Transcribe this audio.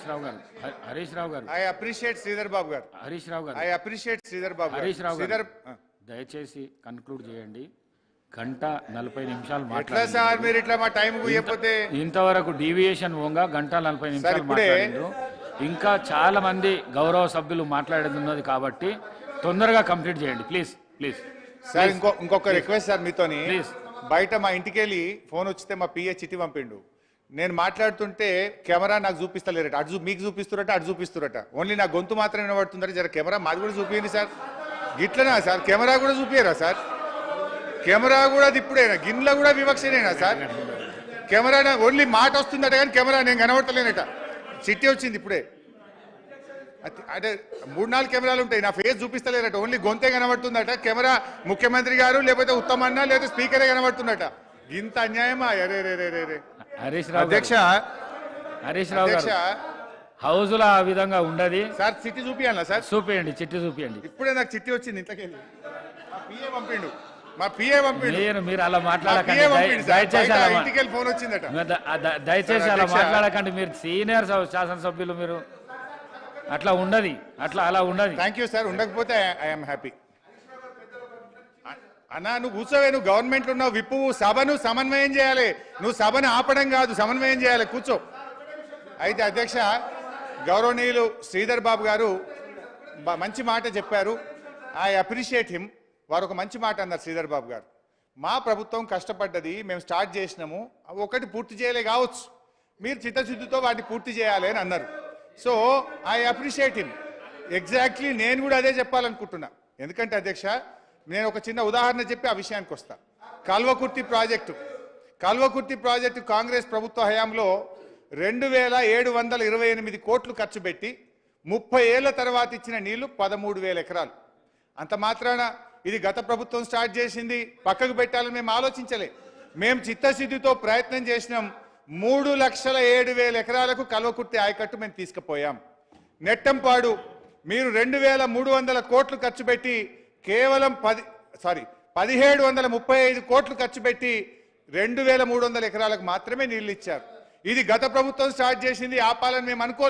హరీష్ రావు గారు I appreciate Sridhar Babu గారు. హరీష్ రావు గారు ఐ అప్రిషియేట్ శ్రీధర్ బాబు గారు. హరీష్ రావు గారు శ్రీధర్ దయచేసి కన్క్లూడ్ చేయండి. 1:40 ఎట్లా సార్ మీరు ఇట్లా మా టైం ఇవ్వకపోతే? ఇంతవరకు డీవియేషన్ పోగా 1:40 సార్ ఇప్పుడే మాట్లాడిండ్రు. ఇంకా చాలా మంది గౌరవ సభ్యులు మాట్లాడేది ఉన్నది కాబట్టి తొందరగా కంప్లీట్ చేయండి ప్లీజ్ ప్లీజ్. సార్ ఇంకొక రిక్వెస్ట్ సార్ మీతోని. ప్లీజ్. బయట మా ఇంటికి వెళ్ళి ఫోన్ వచ్చితే మా పిఏ చిట్టి పంపిండు. నేను మాట్లాడుతుంటే కెమెరా నాకు చూపిస్తలేరట, అటు మీకు చూపిస్తురట, అటు చూపిస్తురట. ఓన్లీ నా గొంతు మాత్రం వినబడుతుందట. జర కెమెరా మాది కూడా చూపించండి సార్. గిట్లనా సార్? కెమెరా కూడా చూపియరా సార్? కెమెరా కూడా ఇప్పుడేనా? గిన్నెలో కూడా వివక్షనేనా సార్? కెమెరా ఓన్లీ మాట వస్తుందట కానీ కెమెరా నేను కనబడతలేనట. చిట్టి వచ్చింది ఇప్పుడే. అంటే 3-4 కెమెరాలు ఉంటాయి, నా ఫేస్ చూపిస్తలేరట. ఓన్లీ గొంతే కనబడుతుందట. కెమెరా ముఖ్యమంత్రి గారు లేకపోతే ఉత్తమన్నా లేదా స్పీకరే కనబడుతుందట. ఇంత అన్యాయమా? అరే రే రే రే రే. అధ్యక్ష హౌస్ లో ఆ విధంగా ఉండదు సార్. చిట్టి చూపియాలా సార్? చూపియండి, చిట్టి చూపియండి. ఇప్పుడే నాకు చిట్టి వచ్చింది ఇంట్లోకి వెళ్ళి. మా పిఏ పంపిండు. మీరు అలా మాట్లాడకండి ఇంటికి ఫోన్ వచ్చిందట. దయచేసి అలా మాట్లాడకండి. మీరు సీనియర్ శాసనసభ్యులు, మీరు అట్లా ఉండదు, అలా ఉండదు. Thank you sir. ఉండకపోతే ఐఎమ్ హ్యాపీ. అన్నా నువ్వు కూర్చోవే, నువ్వు గవర్నమెంట్ ఉన్నావు, విప్పు సభను సమన్వయం చేయాలి. నువ్వు సభను ఆపడం కాదు, సమన్వయం చేయాలి. కూర్చో. అయితే అధ్యక్ష, గౌరవనీయులు శ్రీధర్ బాబు గారు మంచి మాట చెప్పారు. I appreciate him. వారు ఒక మంచి మాట అన్నారు శ్రీధర్ బాబు గారు. మా ప్రభుత్వం కష్టపడ్డది, మేము స్టార్ట్ చేసినాము, ఒకటి పూర్తి చేయలే కావచ్చు, మీరు చిత్తశుద్ధితో వాటిని పూర్తి చేయాలి అని అన్నారు. So I appreciate him. Exactly నేను కూడా అదే చెప్పాలనుకుంటున్నా. ఎందుకంటే అధ్యక్ష, నేను ఒక చిన్న ఉదాహరణ చెప్పి ఆ విషయానికి వస్తా. కల్వకుర్తి ప్రాజెక్టు కాంగ్రెస్ ప్రభుత్వ హయాంలో 2,728 కోట్లు ఖర్చు పెట్టి 30 ఏళ్ల తర్వాత ఇచ్చిన నీళ్లు 13,000 ఎకరాలు. అంత మాత్రాన ఇది గత ప్రభుత్వం స్టార్ట్ చేసింది, పక్కకు పెట్టాలని మేము ఆలోచించలే. మేము చిత్తశుద్ధితో ప్రయత్నం చేసినాం. 3,07,000 ఎకరాలకు కల్వకుర్తి ఆయకట్టు మేము తీసుకుపోయాం. నెట్టంపాడు మీరు 2,300 కోట్లు ఖర్చు పెట్టి కేవలం 1,735 కోట్లు ఖర్చు పెట్టి 2,300 ఎకరాలకు మాత్రమే నీళ్లు ఇచ్చారు. ఇది గత ప్రభుత్వం స్టార్ట్ చేసింది, ఆపాలని మేము అనుకోలేదు.